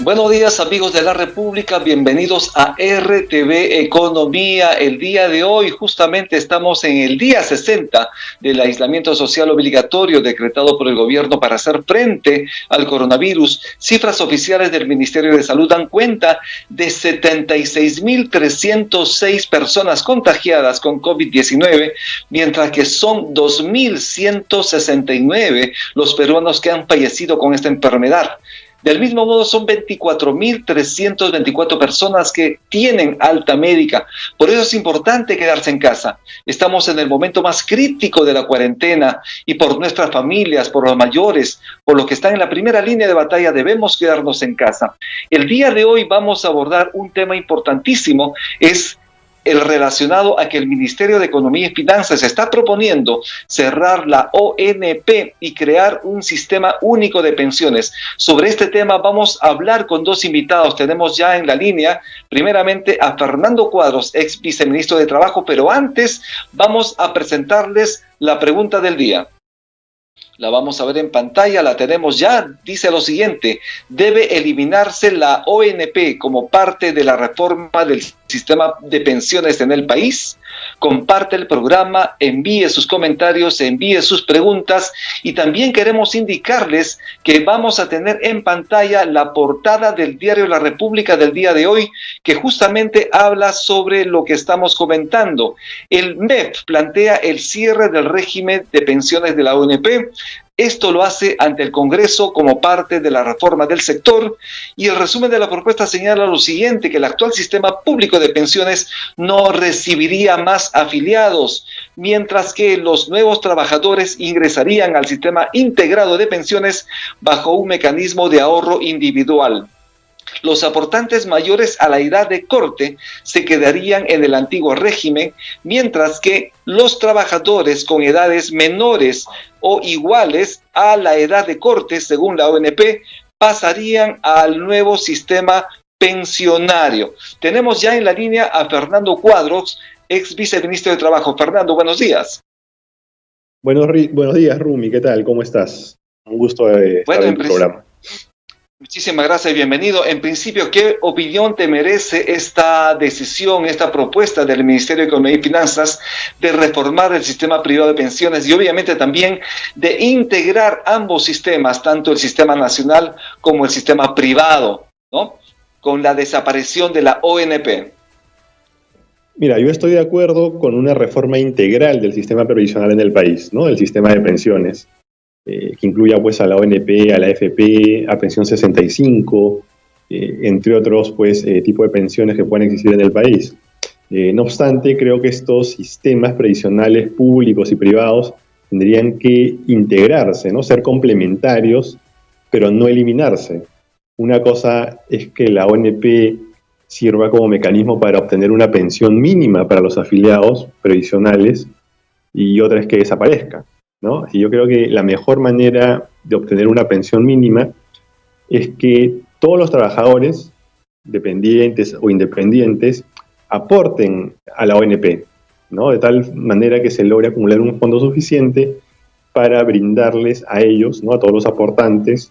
Buenos días, amigos de la República, bienvenidos a RTV Economía. El día de hoy justamente estamos en el día 60 del aislamiento social obligatorio decretado por el gobierno para hacer frente al coronavirus. Cifras oficiales del Ministerio de Salud dan cuenta de 76.306 personas contagiadas con COVID-19, mientras que son 2.169 los peruanos que han fallecido con esta enfermedad. Del mismo modo, son 24.324 personas que tienen alta médica. Por eso es importante quedarse en casa. Estamos en el momento más crítico de la cuarentena y por nuestras familias, por los mayores, por los que están en la primera línea de batalla, debemos quedarnos en casa. El día de hoy vamos a abordar un tema importantísimo, es el relacionado a que el Ministerio de Economía y Finanzas está proponiendo cerrar la ONP y crear un sistema único de pensiones. Sobre este tema vamos a hablar con dos invitados. Tenemos ya en la línea, primeramente, a Fernando Cuadros, ex viceministro de Trabajo, pero antes vamos a presentarles la pregunta del día. La vamos a ver en pantalla, la tenemos ya. Dice lo siguiente: ¿debe eliminarse la ONP como parte de la reforma del sistema de pensiones en el país? Comparte el programa, envíe sus comentarios, envíe sus preguntas, y también queremos indicarles que vamos a tener en pantalla la portada del diario La República del día de hoy, que justamente habla sobre lo que estamos comentando. El MEF plantea el cierre del régimen de pensiones de la ONP. Esto lo hace ante el Congreso como parte de la reforma del sector, y el resumen de la propuesta señala lo siguiente: que el actual sistema público de pensiones no recibiría más afiliados, mientras que los nuevos trabajadores ingresarían al sistema integrado de pensiones bajo un mecanismo de ahorro individual. Los aportantes mayores a la edad de corte se quedarían en el antiguo régimen, mientras que los trabajadores con edades menores o iguales a la edad de corte, según la ONP, pasarían al nuevo sistema pensionario. Tenemos ya en la línea a Fernando Cuadros, ex viceministro de Trabajo. Fernando, buenos días. Buenos días, Rumi, ¿qué tal? ¿Cómo estás? Un gusto estar en tu programa. Muchísimas gracias y bienvenido. En principio, ¿qué opinión te merece esta decisión, esta propuesta del Ministerio de Economía y Finanzas de reformar el sistema privado de pensiones y obviamente también de integrar ambos sistemas, tanto el sistema nacional como el sistema privado, ¿no?, con la desaparición de la ONP? Mira, yo estoy de acuerdo con una reforma integral del sistema previsional en el país, ¿no?, del sistema de pensiones, que incluya pues a la ONP, a la AFP, a pensión 65, entre otros pues tipos de pensiones que pueden existir en el país. No obstante, creo que estos sistemas previsionales públicos y privados tendrían que integrarse, ¿no?, ser complementarios, pero no eliminarse. Una cosa es que la ONP sirva como mecanismo para obtener una pensión mínima para los afiliados previsionales, y otra es que desaparezca, ¿no? Y yo creo que la mejor manera de obtener una pensión mínima es que todos los trabajadores, dependientes o independientes, aporten a la ONP, ¿no?, de tal manera que se logre acumular un fondo suficiente para brindarles a ellos, ¿no?, a todos los aportantes,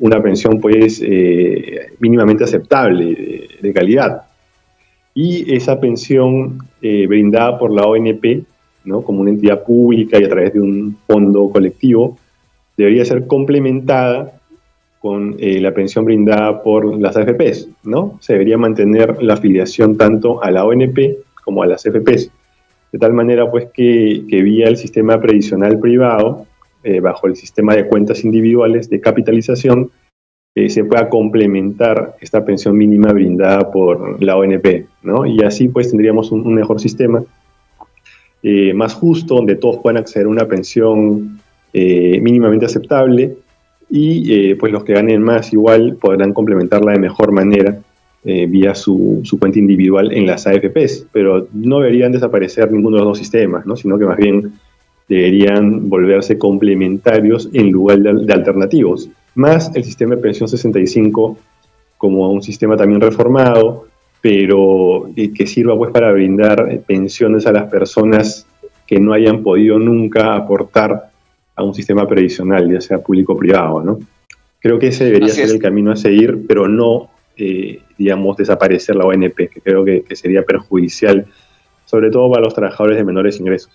una pensión pues mínimamente aceptable, de calidad. Y esa pensión brindada por la ONP, ¿no?, como una entidad pública y a través de un fondo colectivo, debería ser complementada con la pensión brindada por las AFPs, ¿no? Se debería mantener la afiliación tanto a la ONP como a las AFPs, de tal manera pues que vía el sistema previsional privado, bajo el sistema de cuentas individuales de capitalización, se pueda complementar esta pensión mínima brindada por la ONP, ¿no? Y así pues tendríamos un mejor sistema, más justo, donde todos puedan acceder a una pensión mínimamente aceptable, y pues los que ganen más igual podrán complementarla de mejor manera vía su cuenta individual en las AFPs, pero no deberían desaparecer ninguno de los dos sistemas, ¿no?, sino que más bien deberían volverse complementarios en lugar de alternativos, más el sistema de pensión 65 como un sistema también reformado, pero que sirva pues para brindar pensiones a las personas que no hayan podido nunca aportar a un sistema previsional, ya sea público o privado, ¿no? Creo que ese debería Así ser es. el camino a seguir, pero no, digamos, desaparecer la ONP, que creo que sería perjudicial, sobre todo para los trabajadores de menores ingresos.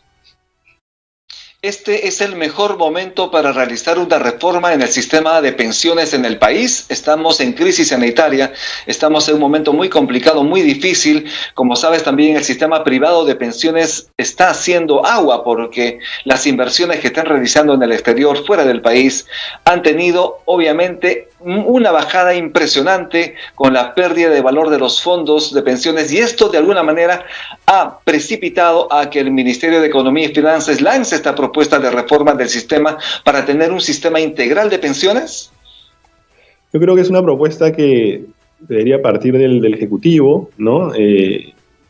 Este es el mejor momento para realizar una reforma en el sistema de pensiones en el país. Estamos en crisis sanitaria, estamos en un momento muy complicado, muy difícil. Como sabes, también el sistema privado de pensiones está haciendo agua porque las inversiones que están realizando en el exterior, fuera del país, han tenido obviamente una bajada impresionante con la pérdida de valor de los fondos de pensiones, y esto de alguna manera ha precipitado a que el Ministerio de Economía y Finanzas lance esta propuesta de reforma del sistema para tener un sistema integral de pensiones. Yo creo que es una propuesta que debería partir del Ejecutivo, ¿no?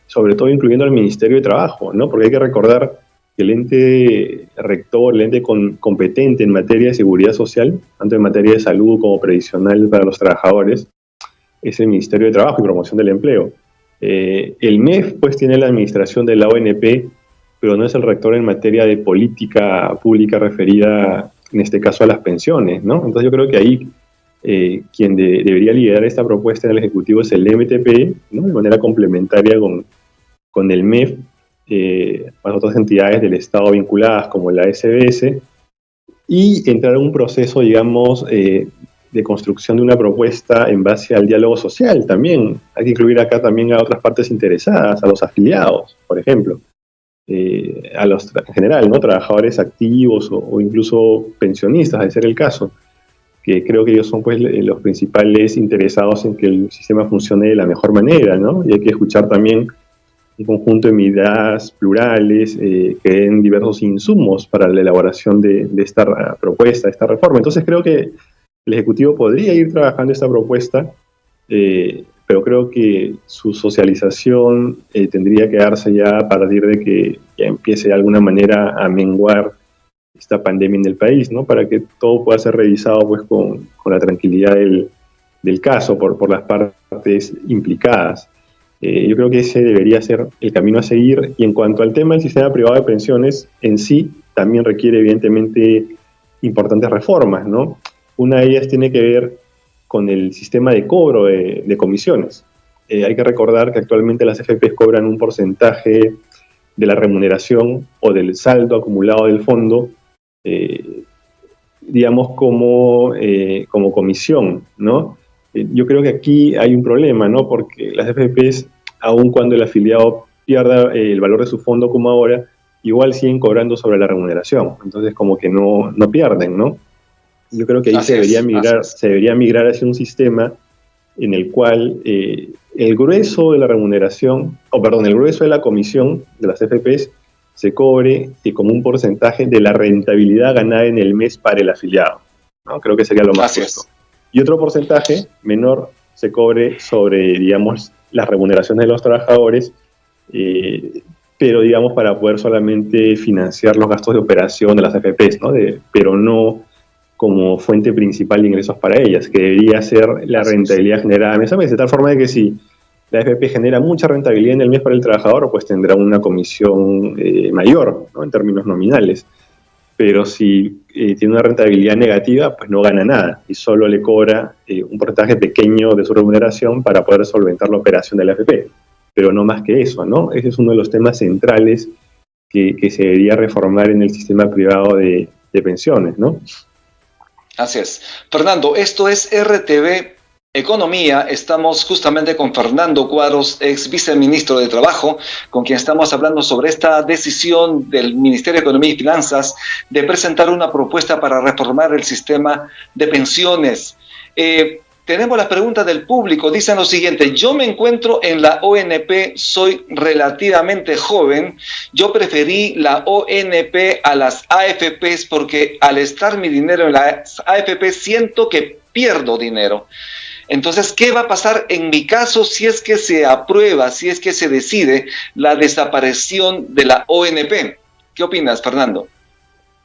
Sobre todo incluyendo al Ministerio de Trabajo, ¿no? Porque hay que recordar que el ente rector, el ente competente en materia de seguridad social, tanto en materia de salud como previsional para los trabajadores, es el Ministerio de Trabajo y Promoción del Empleo. El MEF, pues, tiene la administración de la ONP, pero no es el rector en materia de política pública referida, en este caso, a las pensiones, ¿no? Entonces yo creo que ahí quien debería liderar esta propuesta en el Ejecutivo es el MTP, ¿no? De manera complementaria con el MEF, más otras entidades del Estado vinculadas como la SBS, y entrar en un proceso, digamos, de construcción de una propuesta en base al diálogo social también. Hay que incluir acá también a otras partes interesadas, a los afiliados, por ejemplo, a los en general, ¿no? Trabajadores activos o incluso pensionistas, de ser el caso, que creo que ellos son, pues, los principales interesados en que el sistema funcione de la mejor manera, ¿no? Y hay que escuchar también un conjunto de miradas plurales que den diversos insumos para la elaboración de esta propuesta, de esta reforma. Entonces creo que el Ejecutivo podría ir trabajando esta propuesta, pero creo que su socialización tendría que darse ya a partir de que ya empiece de alguna manera a menguar esta pandemia en el país, ¿no? Para que todo pueda ser revisado, pues, con la tranquilidad del caso por las partes implicadas. Yo creo que ese debería ser el camino a seguir. Y en cuanto al tema del sistema privado de pensiones en sí, también requiere evidentemente importantes reformas, ¿no? Una de ellas tiene que ver con el sistema de cobro de comisiones. Hay que recordar que actualmente las AFPs cobran un porcentaje de la remuneración o del saldo acumulado del fondo, digamos, como comisión, ¿no? Yo creo que aquí hay un problema, ¿no? Porque las AFPs, aun cuando el afiliado pierda el valor de su fondo como ahora, igual siguen cobrando sobre la remuneración. Entonces, como que no pierden, ¿no? Yo creo que ahí se debería migrar hacia un sistema en el cual el grueso de la remuneración, el grueso de la comisión de las AFPs se cobre como un porcentaje de la rentabilidad ganada en el mes para el afiliado, ¿no? Creo que sería lo más justo. Y otro porcentaje menor se cobre sobre, digamos, las remuneraciones de los trabajadores, pero, digamos, para poder solamente financiar los gastos de operación de las AFPs, ¿no? Pero no como fuente principal de ingresos para ellas, que debería ser la rentabilidad generada mes a mes, de tal forma de que si la AFP genera mucha rentabilidad en el mes para el trabajador, pues tendrá una comisión mayor, ¿no? En términos nominales. Pero si tiene una rentabilidad negativa, pues no gana nada y solo le cobra un porcentaje pequeño de su remuneración para poder solventar la operación de la AFP, pero no más que eso, ¿no? Ese es uno de los temas centrales que se debería reformar en el sistema privado de pensiones, ¿no? Así es. Fernando, esto es RTV Economía. Estamos justamente con Fernando Cuadros, ex viceministro de Trabajo, con quien estamos hablando sobre esta decisión del Ministerio de Economía y Finanzas de presentar una propuesta para reformar el sistema de pensiones. Tenemos las preguntas del público. Dicen lo siguiente: yo me encuentro en la ONP, soy relativamente joven. Yo preferí la ONP a las AFPs porque al estar mi dinero en las AFP siento que pierdo dinero. Entonces, ¿qué va a pasar en mi caso si es que se aprueba, si es que se decide la desaparición de la ONP? ¿Qué opinas, Fernando?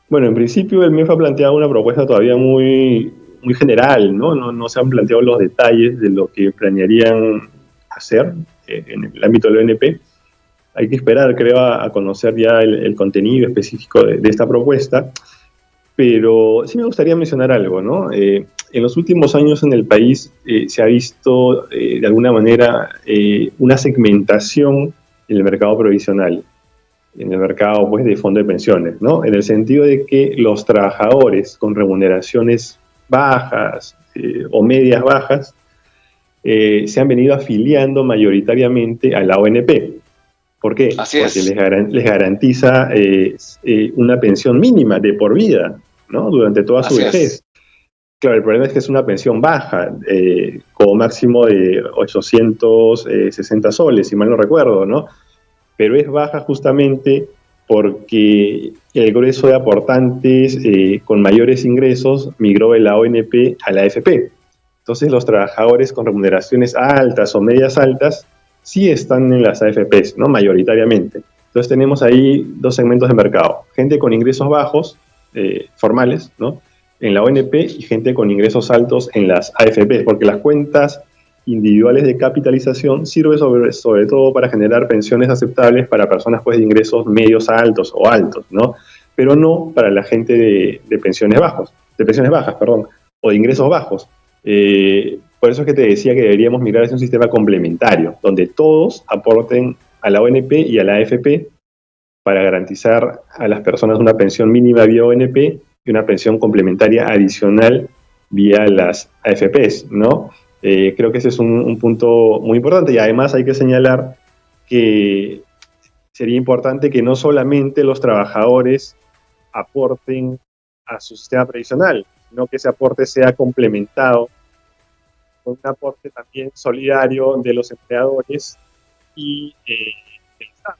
Bueno, en principio el MEF ha planteado una propuesta todavía muy general, ¿no? No se han planteado los detalles de lo que planearían hacer en el ámbito de la ONP. Hay que esperar, creo, a conocer ya el contenido específico de esta propuesta, pero sí me gustaría mencionar algo, ¿no? en los últimos años en el país se ha visto de alguna manera una segmentación en el mercado provisional, en el mercado pues, de fondo de pensiones, ¿no? En el sentido de que los trabajadores con remuneraciones bajas o medias bajas se han venido afiliando mayoritariamente a la ONP. ¿Por qué? Así Porque es. les garantiza una pensión mínima de por vida, ¿no? Durante toda su Así vejez. es. Claro, el problema es que es una pensión baja, como máximo de 860 soles, si mal no recuerdo, ¿no? Pero es baja justamente porque el grueso de aportantes con mayores ingresos migró de la ONP a la AFP. Entonces los trabajadores con remuneraciones altas o medias altas sí están en las AFPs, ¿no? Mayoritariamente. Entonces tenemos ahí dos segmentos de mercado. Gente con ingresos bajos, formales, ¿no? En la ONP y gente con ingresos altos en las AFPs, porque las cuentas individuales de capitalización sirve sobre todo para generar pensiones aceptables para personas pues, de ingresos medios a altos o altos, ¿no? Pero no para la gente de pensiones bajas, perdón, o de ingresos bajos. Por eso es que te decía que deberíamos migrar hacia un sistema complementario, donde todos aporten a la ONP y a la AFP para garantizar a las personas una pensión mínima vía ONP y una pensión complementaria adicional vía las AFPs, ¿no? Creo que ese es un punto muy importante y además hay que señalar que sería importante que no solamente los trabajadores aporten a su sistema previsional, sino que ese aporte sea complementado con un aporte también solidario de los empleadores y del Estado.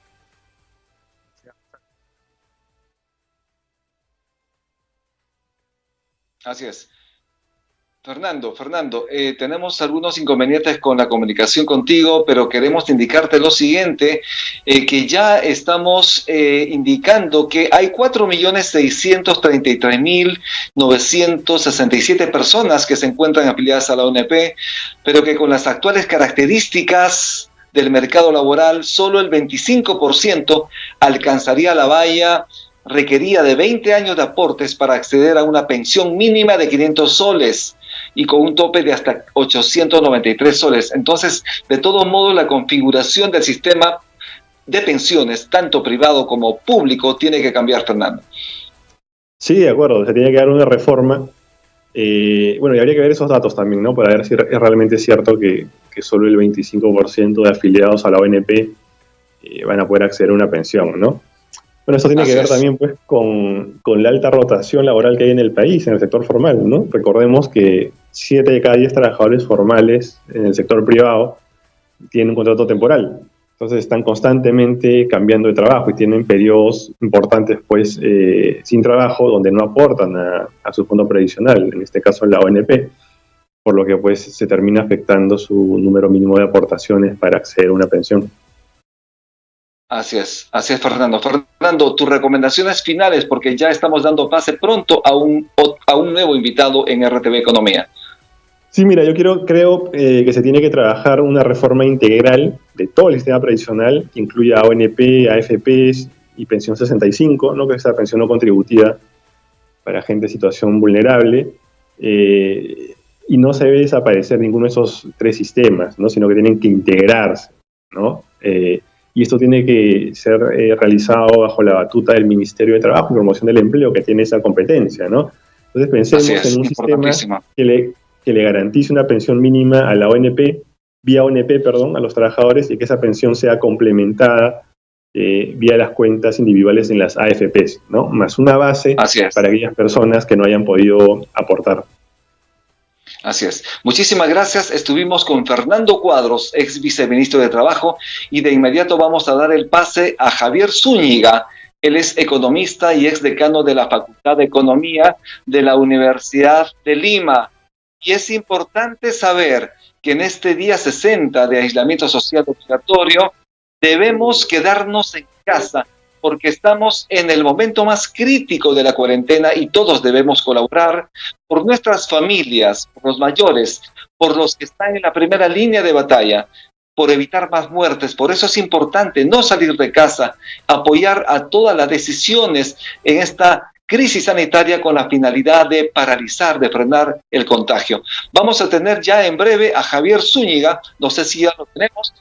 Así es. Fernando, tenemos algunos inconvenientes con la comunicación contigo, pero queremos indicarte lo siguiente, que ya estamos indicando que hay 4.633.967 personas que se encuentran afiliadas a la ONP, pero que con las actuales características del mercado laboral, solo el 25% alcanzaría la valla requería de 20 años de aportes para acceder a una pensión mínima de 500 soles y con un tope de hasta 893 soles. Entonces, de todos modos, la configuración del sistema de pensiones, tanto privado como público, tiene que cambiar, Fernando. Sí, de acuerdo, se tiene que dar una reforma. Bueno, y habría que ver esos datos también, ¿no? Para ver si es realmente cierto que solo el 25% de afiliados a la ONP van a poder acceder a una pensión, ¿no? Bueno, esto tiene que ver también pues, con la alta rotación laboral que hay en el país, en el sector formal, ¿no? Recordemos que 7 de cada 10 trabajadores formales en el sector privado tienen un contrato temporal. Entonces están constantemente cambiando de trabajo y tienen periodos importantes pues, sin trabajo donde no aportan a su fondo previsional, en este caso en la ONP, por lo que pues, se termina afectando su número mínimo de aportaciones para acceder a una pensión. Así es, Fernando. Fernando, tus recomendaciones finales, porque ya estamos dando pase pronto a un nuevo invitado en RTV Economía. Sí, mira, yo creo que se tiene que trabajar una reforma integral de todo el sistema previsional, que incluya ONP, AFPs y pensión 65, ¿no? Que es la pensión no contributiva para gente en situación vulnerable. Y no se debe desaparecer ninguno de esos 3 sistemas, ¿no? Sino que tienen que integrarse, ¿no? Y esto tiene que ser realizado bajo la batuta del Ministerio de Trabajo y Promoción del Empleo, que tiene esa competencia, ¿no? Entonces pensemos en un sistema que le garantice una pensión mínima a la ONP, vía ONP, perdón, a los trabajadores, y que esa pensión sea complementada vía las cuentas individuales en las AFPs, ¿no? Más una base para aquellas personas que no hayan podido aportar. Así es. Muchísimas gracias. Estuvimos con Fernando Cuadros, ex viceministro de Trabajo, y de inmediato vamos a dar el pase a Javier Zúñiga. Él es economista y ex decano de la Facultad de Economía de la Universidad de Lima. Y es importante saber que en este día 60 de aislamiento social obligatorio debemos quedarnos en casa porque estamos en el momento más crítico de la cuarentena y todos debemos colaborar por nuestras familias, por los mayores, por los que están en la primera línea de batalla, por evitar más muertes. Por eso es importante no salir de casa, apoyar a todas las decisiones en esta crisis sanitaria con la finalidad de paralizar, de frenar el contagio. Vamos a tener ya en breve a Javier Zúñiga, no sé si ya lo tenemos.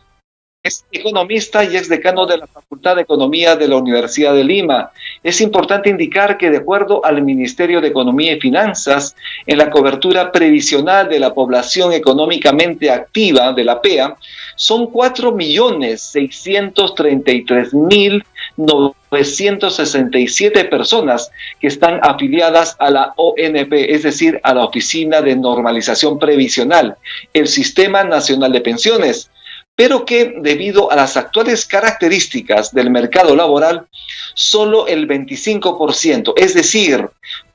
Es economista y exdecano de la Facultad de Economía de la Universidad de Lima. Es importante indicar que de acuerdo al Ministerio de Economía y Finanzas, en la cobertura previsional de la población económicamente activa de la PEA, son 4.633.967 personas que están afiliadas a la ONP, es decir, a la Oficina de Normalización Previsional, el Sistema Nacional de Pensiones, pero que debido a las actuales características del mercado laboral, solo el 25%, es decir,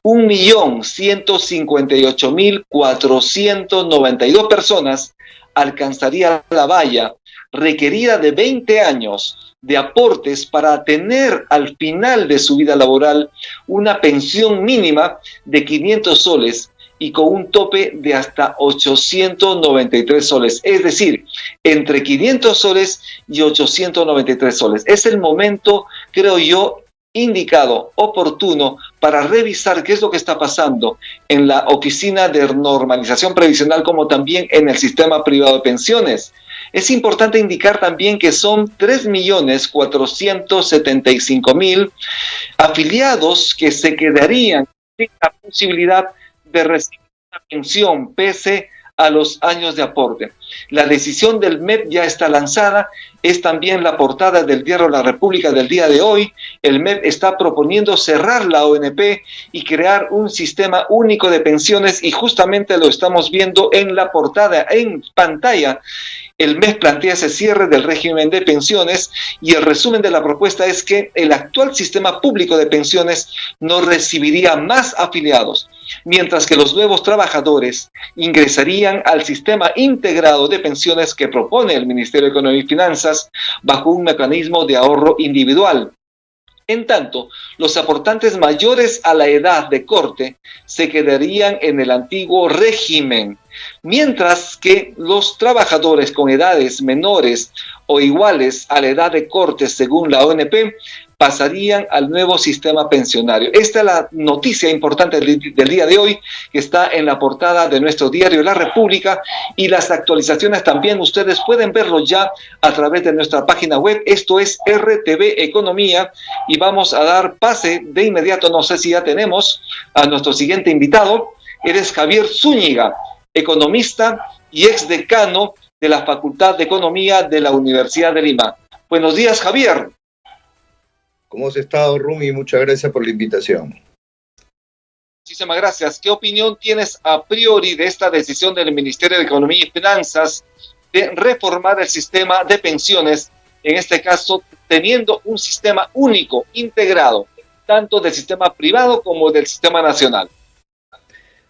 1.158.492 personas alcanzaría la valla requerida de 20 años de aportes para tener al final de su vida laboral una pensión mínima de 500 soles y con un tope de hasta 893 soles, es decir, entre 500 soles y 893 soles. Es el momento, creo yo, indicado, oportuno, para revisar qué es lo que está pasando en la Oficina de Normalización Previsional, como también en el sistema privado de pensiones. Es importante indicar también que son 3.475.000 afiliados que se quedarían sin la posibilidad de recibir una pensión pese a los años de aporte. La decisión del MEP ya está lanzada, es también la portada del diario La República del día de hoy. El MEP está proponiendo cerrar la ONP y crear un sistema único de pensiones y justamente lo estamos viendo en la portada, en pantalla. El MEP plantea ese cierre del régimen de pensiones y el resumen de la propuesta es que el actual sistema público de pensiones no recibiría más afiliados, mientras que los nuevos trabajadores ingresarían al sistema integrado de pensiones que propone el Ministerio de Economía y Finanzas bajo un mecanismo de ahorro individual. En tanto, los aportantes mayores a la edad de corte se quedarían en el antiguo régimen, mientras que los trabajadores con edades menores o iguales a la edad de corte según la ONP pasarían al nuevo sistema pensionario. Esta es la noticia importante del día de hoy, que está en la portada de nuestro diario La República, y las actualizaciones también ustedes pueden verlo ya a través de nuestra página web. Esto es RTV Economía, y vamos a dar pase de inmediato, no sé si ya tenemos a nuestro siguiente invitado. Eres Javier Zúñiga, economista y exdecano de la Facultad de Economía de la Universidad de Lima. Buenos días, Javier. ¿Cómo has estado, Rumi? Muchas gracias por la invitación. Muchísimas gracias. ¿Qué opinión tienes a priori de esta decisión del Ministerio de Economía y Finanzas de reformar el sistema de pensiones, en este caso teniendo un sistema único, integrado, tanto del sistema privado como del sistema nacional?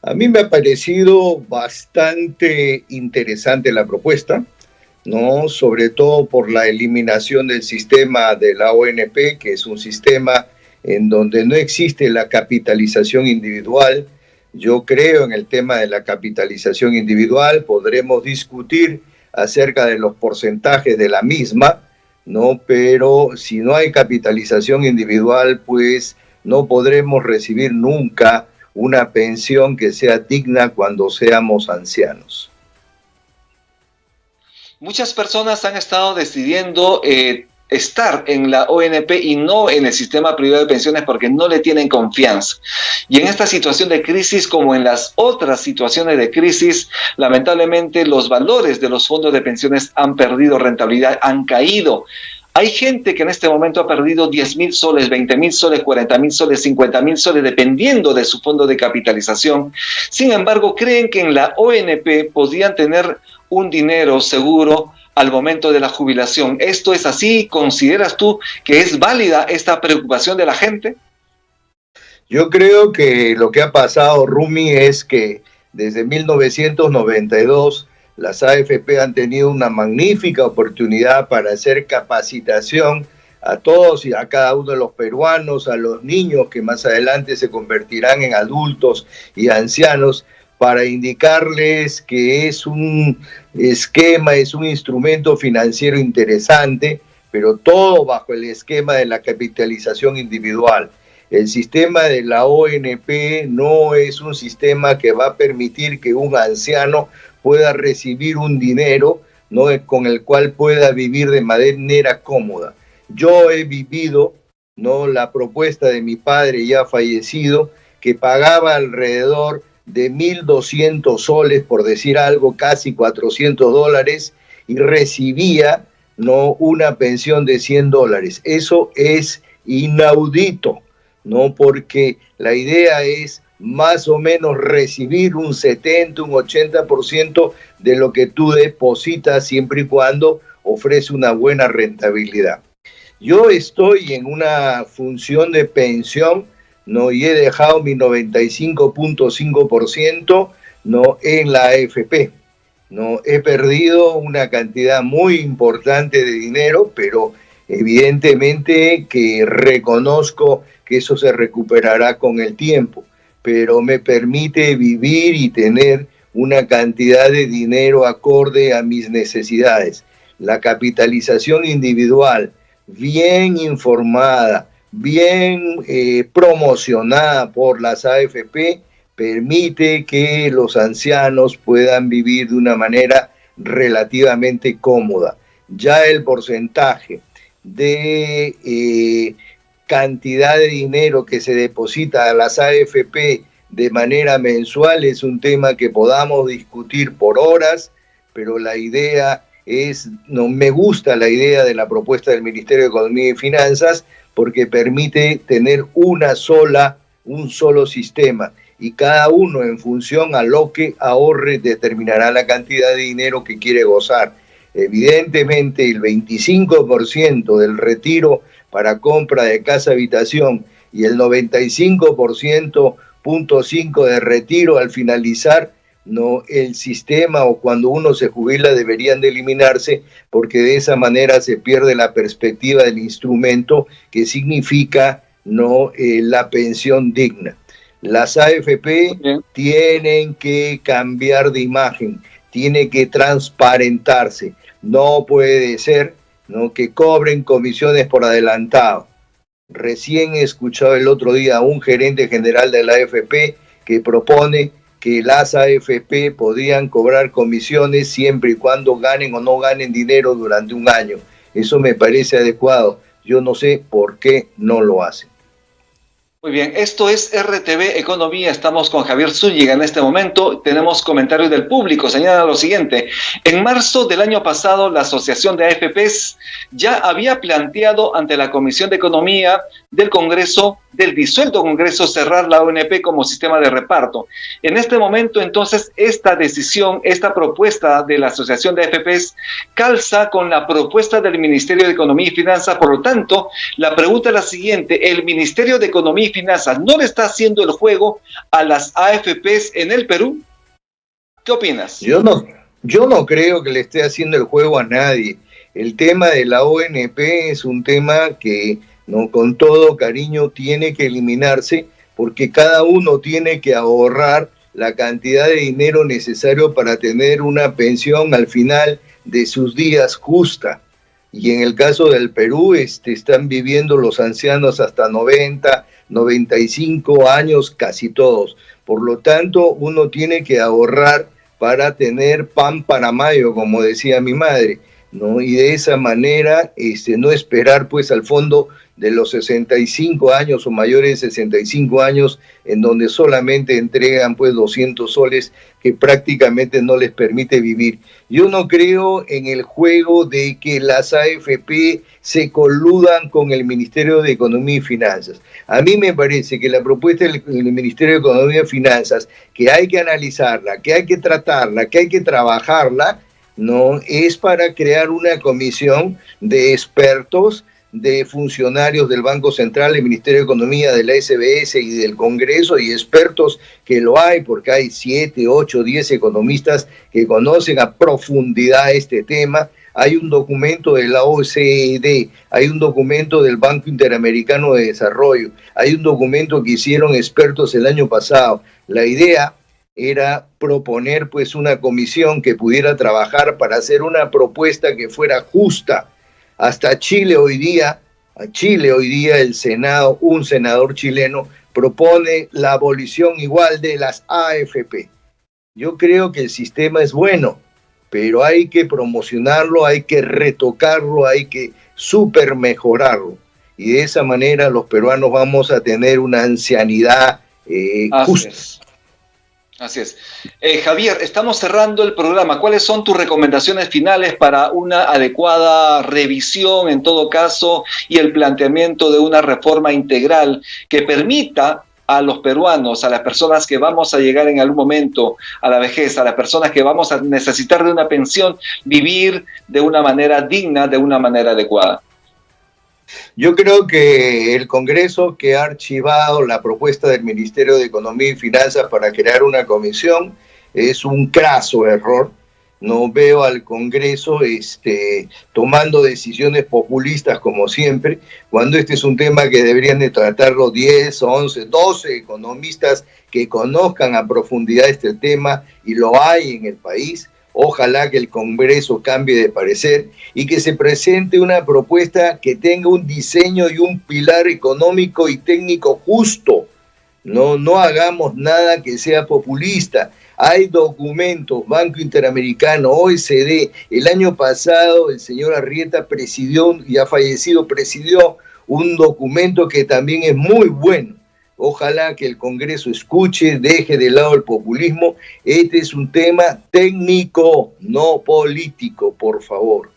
A mí me ha parecido bastante interesante la propuesta, ¿no? Sobre todo por la eliminación del sistema de la ONP, que es un sistema en donde no existe la capitalización individual. Yo creo en el tema de la capitalización individual, podremos discutir acerca de los porcentajes de la misma, ¿no? Pero si no hay capitalización individual, pues no podremos recibir nunca una pensión que sea digna cuando seamos ancianos. Muchas personas han estado decidiendo estar en la ONP y no en el sistema privado de pensiones porque no le tienen confianza. Y en esta situación de crisis, como en las otras situaciones de crisis, lamentablemente los valores de los fondos de pensiones han perdido rentabilidad, han caído. Hay gente que en este momento ha perdido 10.000 soles, 20.000 soles, 40.000 soles, 50.000 soles, dependiendo de su fondo de capitalización. Sin embargo, creen que en la ONP podrían tener un dinero seguro al momento de la jubilación. ¿Esto es así? ¿Consideras tú que es válida esta preocupación de la gente? Yo creo que lo que ha pasado, Rumi, es que desde 1992 las AFP han tenido una magnífica oportunidad para hacer capacitación a todos y a cada uno de los peruanos, a los niños que más adelante se convertirán en adultos y ancianos, para indicarles que es un esquema, es un instrumento financiero interesante, pero todo bajo el esquema de la capitalización individual. El sistema de la ONP no es un sistema que va a permitir que un anciano pueda recibir un dinero, ¿no?, con el cual pueda vivir de manera cómoda. Yo he vivido, ¿no?, la propuesta de mi padre ya fallecido, que pagaba alrededor de 1.200 soles, por decir algo, casi $400, y recibía, ¿no?, una pensión de $100. Eso es inaudito, ¿no?, porque la idea es más o menos recibir un 70, un 80% de lo que tú depositas, siempre y cuando ofrece una buena rentabilidad. Yo estoy en una función de pensión, ¿no?, y he dejado mi 95.5%, ¿no?, en la AFP. ¿No? He perdido una cantidad muy importante de dinero, pero evidentemente que reconozco que eso se recuperará con el tiempo, pero me permite vivir y tener una cantidad de dinero acorde a mis necesidades. La capitalización individual, bien informada, bien promocionada por las AFP, permite que los ancianos puedan vivir de una manera relativamente cómoda. Ya el porcentaje de cantidad de dinero que se deposita a las AFP de manera mensual es un tema que podamos discutir por horas, pero la idea es, no me gusta la idea de la propuesta del Ministerio de Economía y Finanzas, porque permite tener un solo sistema, y cada uno, en función a lo que ahorre, determinará la cantidad de dinero que quiere gozar. Evidentemente, el 25% del retiro para compra de casa habitación y el 95.5% de retiro al finalizar, no, el sistema, o cuando uno se jubila, deberían de eliminarse, porque de esa manera se pierde la perspectiva del instrumento que significa, no, la pensión digna. Las AFP tienen que cambiar de imagen, tiene que transparentarse. No puede ser, ¿no?, que cobren comisiones por adelantado. Recién he escuchado el otro día a un gerente general de la AFP que propone que las AFP podrían cobrar comisiones siempre y cuando ganen o no ganen dinero durante un año. Eso me parece adecuado. Yo no sé por qué no lo hacen. Muy bien, esto es RTV Economía, estamos con Javier Zúñiga en este momento, tenemos comentarios del público, señala lo siguiente: en marzo del año pasado la Asociación de AFPs ya había planteado ante la Comisión de Economía del Congreso, del disuelto Congreso, cerrar la ONP como sistema de reparto. En este momento, entonces, esta decisión, esta propuesta de la Asociación de AFPs calza con la propuesta del Ministerio de Economía y Finanzas. Por lo tanto, la pregunta es la siguiente: ¿el Ministerio de Economía y Finanzas no le está haciendo el juego a las AFPs en el Perú? ¿Qué opinas? Yo no creo que le esté haciendo el juego a nadie. El tema de la ONP es un tema que, no, con todo cariño, tiene que eliminarse, porque cada uno tiene que ahorrar la cantidad de dinero necesario para tener una pensión al final de sus días justa. Y en el caso del Perú, están viviendo los ancianos hasta 90, 95 años, casi todos. Por lo tanto, uno tiene que ahorrar para tener pan para mayo, como decía mi madre, ¿no? Y de esa manera, no esperar pues al fondo de los 65 años o mayores de 65 años, en donde solamente entregan pues 200 soles que prácticamente no les permite vivir. Yo no creo en el juego de que las AFP se coludan con el Ministerio de Economía y Finanzas. A mí me parece que la propuesta del Ministerio de Economía y Finanzas, que hay que analizarla, que hay que tratarla, que hay que trabajarla, no es para crear una comisión de expertos, de funcionarios del Banco Central, del Ministerio de Economía, de la SBS y del Congreso, y expertos que lo hay, porque hay 7, 8, 10 economistas que conocen a profundidad este tema. Hay un documento de la OCDE, hay un documento del Banco Interamericano de Desarrollo, hay un documento que hicieron expertos el año pasado. La idea era proponer pues una comisión que pudiera trabajar para hacer una propuesta que fuera justa. Hasta Chile hoy día A Chile hoy día el Senado, un senador chileno, propone la abolición igual de las AFP. Yo creo que el sistema es bueno, pero hay que promocionarlo, hay que retocarlo, hay que super mejorarlo. Y de esa manera los peruanos vamos a tener una ancianidad justa. Así es. Javier, estamos cerrando el programa. ¿Cuáles son tus recomendaciones finales para una adecuada revisión, en todo caso, y el planteamiento de una reforma integral que permita a los peruanos, a las personas que vamos a llegar en algún momento a la vejez, a las personas que vamos a necesitar de una pensión, vivir de una manera digna, de una manera adecuada? Yo creo que el Congreso, que ha archivado la propuesta del Ministerio de Economía y Finanzas para crear una comisión, es un craso error. No veo al Congreso tomando decisiones populistas como siempre, cuando este es un tema que deberían de tratarlo 10, 11, 12 economistas que conozcan a profundidad este tema, y lo hay en el país. Ojalá que el Congreso cambie de parecer y que se presente una propuesta que tenga un diseño y un pilar económico y técnico justo. No hagamos nada que sea populista. Hay documentos, Banco Interamericano, OECD. El año pasado el señor Arrieta presidió, y ha fallecido, presidió un documento que también es muy bueno. Ojalá que el Congreso escuche, deje de lado el populismo. Este es un tema técnico, no político, por favor.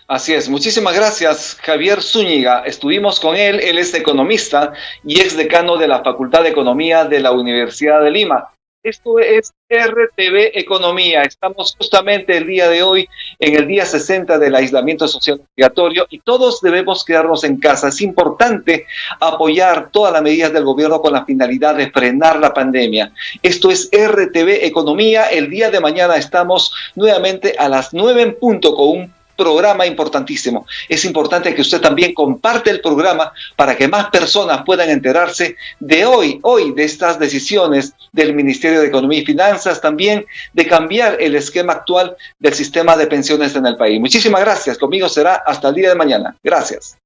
Así es. Muchísimas gracias, Javier Zúñiga. Estuvimos con él. Él es economista y exdecano de la Facultad de Economía de la Universidad de Lima. Esto es RTV Economía. Estamos justamente el día de hoy en el día 60 del aislamiento social obligatorio y todos debemos quedarnos en casa. Es importante apoyar todas las medidas del gobierno con la finalidad de frenar la pandemia. Esto es RTV Economía. El día de mañana estamos nuevamente a las 9 en punto con un programa importantísimo. Es importante que usted también comparte el programa para que más personas puedan enterarse de hoy de estas decisiones del Ministerio de Economía y Finanzas, también de cambiar el esquema actual del sistema de pensiones en el país. Muchísimas gracias. Conmigo será hasta el día de mañana. Gracias.